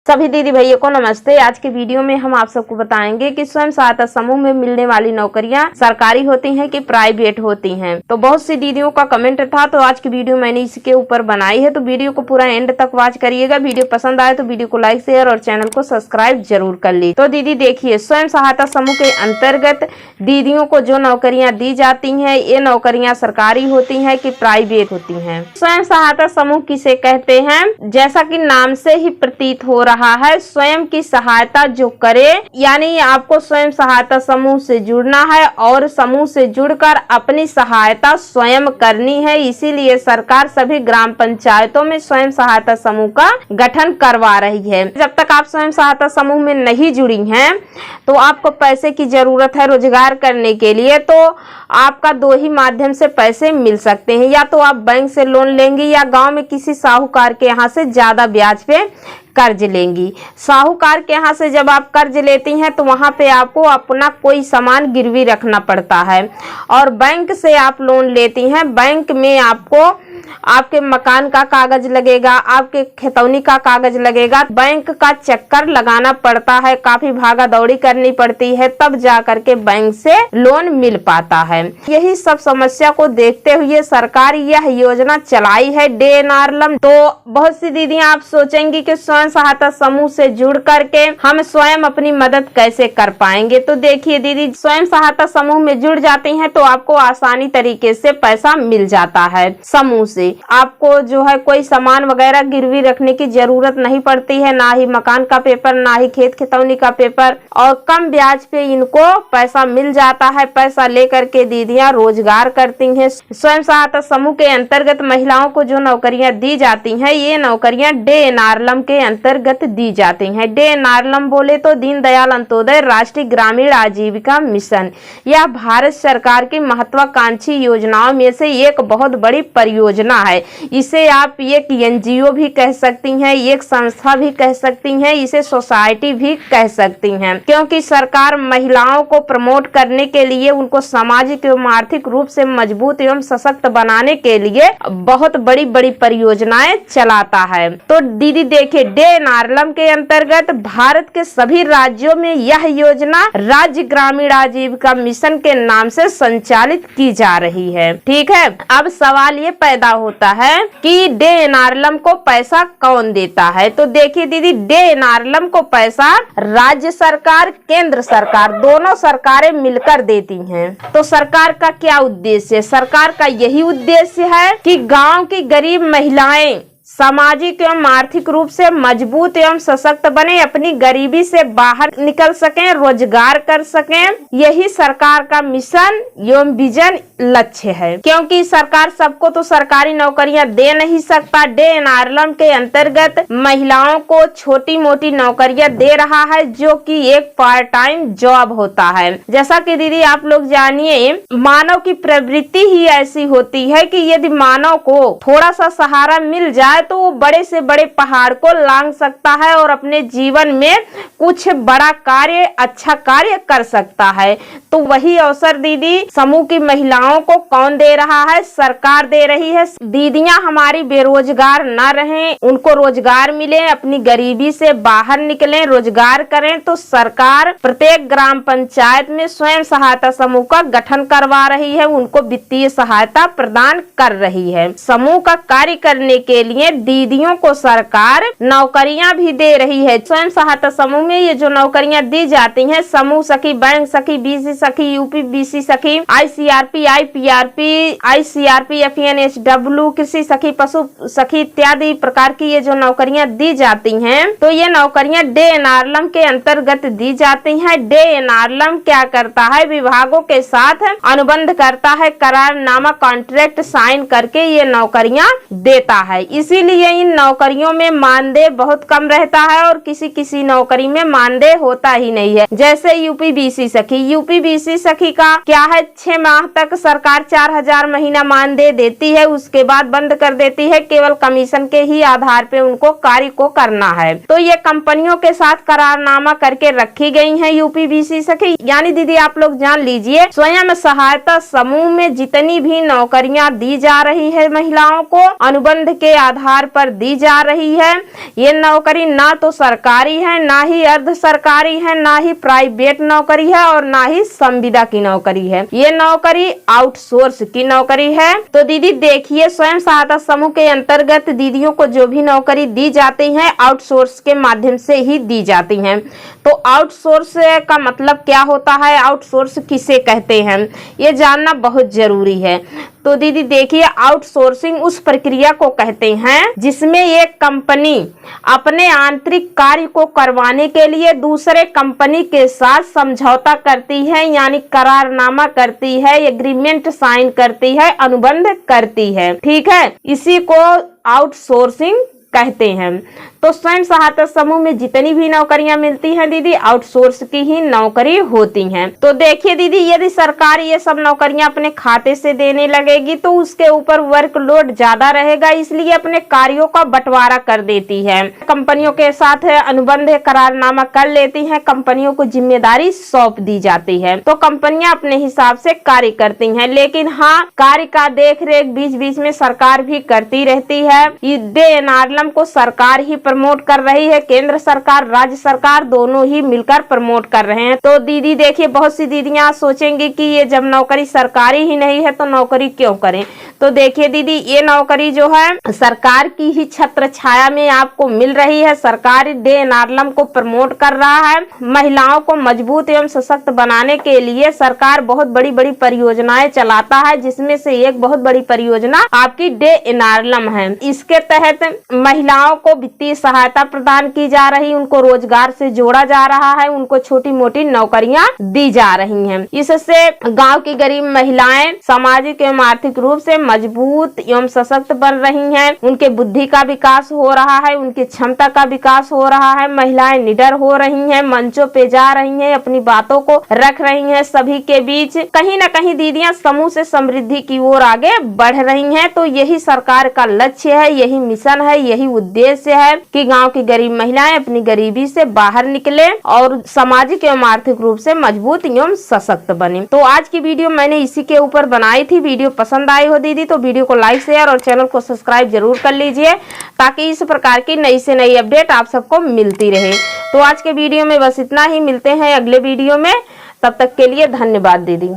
सभी दीदी भैया को नमस्ते। आज के वीडियो में हम आप सबको बताएंगे कि स्वयं सहायता समूह में मिलने वाली नौकरियां सरकारी होती हैं कि प्राइवेट होती हैं। तो बहुत सी दीदियों का कमेंट था, तो आज की वीडियो मैंने इसके ऊपर बनाई है। तो वीडियो को पूरा एंड तक वॉच करिएगा। वीडियो पसंद आए तो वीडियो को लाइक शेयर और चैनल को सब्सक्राइब जरूर कर ली। तो दीदी देखिए, स्वयं सहायता समूह के अंतर्गत दीदियों को जो नौकरियां दी जाती हैं, ये नौकरियां सरकारी होती हैं कि प्राइवेट होती हैं। स्वयं सहायता समूह किसे कहते हैं? जैसा कि नाम से ही प्रतीत हो रहा है, स्वयं की सहायता जो करे, यानी आपको स्वयं सहायता समूह से जुड़ना है और समूह से जुड़कर अपनी सहायता स्वयं करनी है। इसीलिए सरकार सभी ग्राम पंचायतों में स्वयं सहायता समूह का गठन करवा रही है। जब तक आप स्वयं सहायता समूह में नहीं जुड़ी हैं, तो आपको पैसे की जरूरत है रोजगार करने के लिए, तो आपका दो ही माध्यम से पैसे मिल सकते हैं। या तो आप बैंक से लोन लेंगी या गांव में किसी साहूकार के यहाँ से ज्यादा ब्याज पे कर्ज लेंगी। साहूकार के यहाँ से जब आप कर्ज लेती हैं तो वहां पे आपको अपना कोई सामान गिरवी रखना पड़ता है, और बैंक से आप लोन लेती हैं, बैंक में आपको आपके मकान का कागज लगेगा, आपके खतौनी का कागज लगेगा, बैंक का चक्कर लगाना पड़ता है, काफी भागा दौड़ी करनी पड़ती है, तब जा करके बैंक से लोन मिल पाता है। यही सब समस्या को देखते हुए सरकार यह योजना चलाई है DNRLM। तो बहुत सी दीदियां आप सोचेंगी कि स्वयं सहायता समूह से जुड़ करके हम स्वयं अपनी मदद कैसे कर पाएंगे। तो देखिए दीदी, स्वयं सहायता समूह में जुड़ जाती हैं तो आपको आसानी तरीके से पैसा मिल जाता है। समूह से आपको जो है कोई सामान वगैरह गिरवी रखने की जरूरत नहीं पड़ती है, ना ही मकान का पेपर, ना ही खेत खतौनी का पेपर, और कम ब्याज पे इनको पैसा मिल जाता है। पैसा लेकर के दीदियां रोजगार करती हैं। स्वयं सहायता समूह के अंतर्गत महिलाओं को जो नौकरियां दी जाती हैं, ये नौकरियां DNRLM के अंतर्गत दी जाती हैं। DNRLM बोले तो दीनदयाल अंत्योदय राष्ट्रीय ग्रामीण आजीविका मिशन। यह भारत सरकार की महत्वाकांक्षी योजनाओं में से एक बहुत बड़ी परियोजना है। इसे आप एक NGO भी कह सकती हैं, एक संस्था भी कह सकती हैं, इसे सोसाइटी भी कह सकती हैं, क्योंकि सरकार महिलाओं को प्रमोट करने के लिए, उनको सामाजिक एवं आर्थिक रूप से मजबूत एवं सशक्त बनाने के लिए बहुत बड़ी बड़ी परियोजनाएं चलाता है। तो दीदी देखिए, DNRLM के अंतर्गत भारत के सभी राज्यों में यह योजना राज्य ग्रामीण आजीविका मिशन के नाम से संचालित की जा रही है। ठीक है, अब सवाल ये पैदा होता है कि DNRLM को पैसा कौन देता है। तो देखिए दीदी, DNRLM को पैसा राज्य सरकार, केंद्र सरकार, दोनों सरकारें मिलकर देती हैं। तो सरकार का क्या उद्देश्य है? सरकार का यही उद्देश्य है कि गांव की गरीब महिलाएं सामाजिक एवं आर्थिक रूप से मजबूत एवं सशक्त बने, अपनी गरीबी से बाहर निकल सकें, रोजगार कर सकें। यही सरकार का मिशन एवं विजन लक्ष्य है। क्योंकि सरकार सबको तो सरकारी नौकरियां दे नहीं सकता। DNRLM के अंतर्गत महिलाओं को छोटी मोटी नौकरियां दे रहा है, जो कि एक पार्ट टाइम जॉब होता है। जैसा कि दीदी आप लोग जानिए, मानव की प्रवृत्ति ही ऐसी होती है कि यदि मानव को थोड़ा सा सहारा मिल जाए तो वो बड़े से बड़े पहाड़ को लांघ सकता है और अपने जीवन में कुछ बड़ा कार्य, अच्छा कार्य कर सकता है। तो वही अवसर दीदी समूह की महिलाओं को कौन दे रहा है? सरकार दे रही है। दीदियां हमारी बेरोजगार ना रहें, उनको रोजगार मिले, अपनी गरीबी से बाहर निकलें, रोजगार करें, तो सरकार प्रत्येक ग्राम पंचायत में स्वयं सहायता समूह का गठन करवा रही है, उनको वित्तीय सहायता प्रदान कर रही है। समूह का कार्य करने के लिए दीदियों को सरकार नौकरियां भी दे रही है। स्वयं सहायता समूह में ये जो नौकरियां दी जाती हैं, समूह सखी, बैंक सखी, BC सखी, UPBC सखी, ICRP, IPRP, ICRP, FNSW, कृषि सखी, पशु सखी इत्यादि प्रकार की ये जो नौकरियां दी जाती हैं, तो ये नौकरियां DNRLM के अंतर्गत दी जाती हैं। DNRLM क्या करता है? विभागों के साथ अनुबंध करता है, करारनामा कॉन्ट्रैक्ट साइन करके ये नौकरियां देता है। इसीलिए इन नौकरियों में मानदेय बहुत कम रहता है और किसी किसी नौकरी में मानदेय होता ही नहीं है। जैसे UPBC सखी का क्या है, 6 माह तक सरकार 4000 महीना मानदेय देती है, उसके बाद बंद कर देती है। केवल कमीशन के ही आधार पे उनको कार्य को करना है। तो ये कंपनियों के साथ करारनामा करके रखी गई है UPBC सखी। यानी दीदी आप लोग जान लीजिए, स्वयं सहायता समूह में जितनी भी नौकरियां दी जा रही है महिलाओं को, अनुबंध के आधार आधार पर दी जा रही है। ये नौकरी ना तो सरकारी है, ना ही अर्ध सरकारी है, ना ही प्राइवेट नौकरी है और ना ही संविदा की नौकरी है। ये नौकरी आउटसोर्स की नौकरी है। तो दीदी देखिए, स्वयं सहायता समूह के अंतर्गत दीदियों को जो भी नौकरी दी जाती है आउटसोर्स के माध्यम से ही दी जाती है। तो आउटसोर्स का मतलब क्या होता है, आउटसोर्स किसे कहते हैं, ये जानना बहुत जरूरी है। तो दीदी देखिए, आउटसोर्सिंग उस प्रक्रिया को कहते हैं जिसमें एक कंपनी अपने आंतरिक कार्य को करवाने के लिए दूसरे कंपनी के साथ समझौता करती है, यानी करारनामा करती है, एग्रीमेंट साइन करती है, अनुबंध करती है। ठीक है, इसी को आउटसोर्सिंग कहते हैं। तो स्वयं सहायता समूह में जितनी भी नौकरियां मिलती हैं दीदी, आउटसोर्स की ही नौकरी होती हैं। तो देखिए दीदी, यदि सरकार ये सब नौकरियां अपने खाते से देने लगेगी तो उसके ऊपर वर्कलोड ज्यादा रहेगा, इसलिए अपने कार्यों का बंटवारा कर देती है, कंपनियों के साथ अनुबंध करारनामा कर लेती है, कंपनियों को जिम्मेदारी सौंप दी जाती है। तो कंपनियां अपने हिसाब से कार्य करती हैं, लेकिन हाँ, कार्य का देख रेख बीच बीच में सरकार भी करती रहती है। डे एनआरएलएम को सरकार ही प्रमोट कर रही है, केंद्र सरकार राज्य सरकार दोनों ही मिलकर प्रमोट कर रहे हैं। तो दीदी देखिए, बहुत सी दीदियां सोचेंगी कि ये जब नौकरी सरकारी ही नहीं है तो नौकरी क्यों करें। तो देखिए दीदी, ये नौकरी जो है सरकार की ही छत्र छाया में आपको मिल रही है। सरकार डे एनआरएलएम को प्रमोट कर रहा है। महिलाओं को मजबूत एवं सशक्त बनाने के लिए सरकार बहुत बड़ी बड़ी परियोजनाएं चलाता है, जिसमें से एक बहुत बड़ी परियोजना आपकी डे एनआरएलएम है। इसके तहत महिलाओं को वित्तीय सहायता प्रदान की जा रही, उनको रोजगार से जोड़ा जा रहा है, उनको छोटी मोटी नौकरियां दी जा रही हैं। इससे गांव की गरीब महिलाएं सामाजिक एवं आर्थिक रूप से मजबूत एवं सशक्त बन रही हैं, उनके बुद्धि का विकास हो रहा है, उनकी क्षमता का विकास हो रहा है, महिलाएं निडर हो रही हैं, मंचों पे जा रही हैं, अपनी बातों को रख रही हैं सभी के बीच। कहीं न कहीं दीदियां समूह से समृद्धि की ओर आगे बढ़ रही हैं। तो यही सरकार का लक्ष्य है, यही मिशन है, यही उद्देश्य है कि गांव की गरीब महिलाएं अपनी गरीबी से बाहर निकले और सामाजिक एवं आर्थिक रूप से मजबूत एवं सशक्त बने। तो आज की वीडियो मैंने इसी के ऊपर बनाई थी। वीडियो पसंद आई हो दीदी तो वीडियो को लाइक शेयर और चैनल को सब्सक्राइब जरूर कर लीजिए, ताकि इस प्रकार की नई से नई अपडेट आप सबको मिलती रहे। तो आज के वीडियो में बस इतना ही, मिलते हैं अगले वीडियो में, तब तक के लिए धन्यवाद दीदी।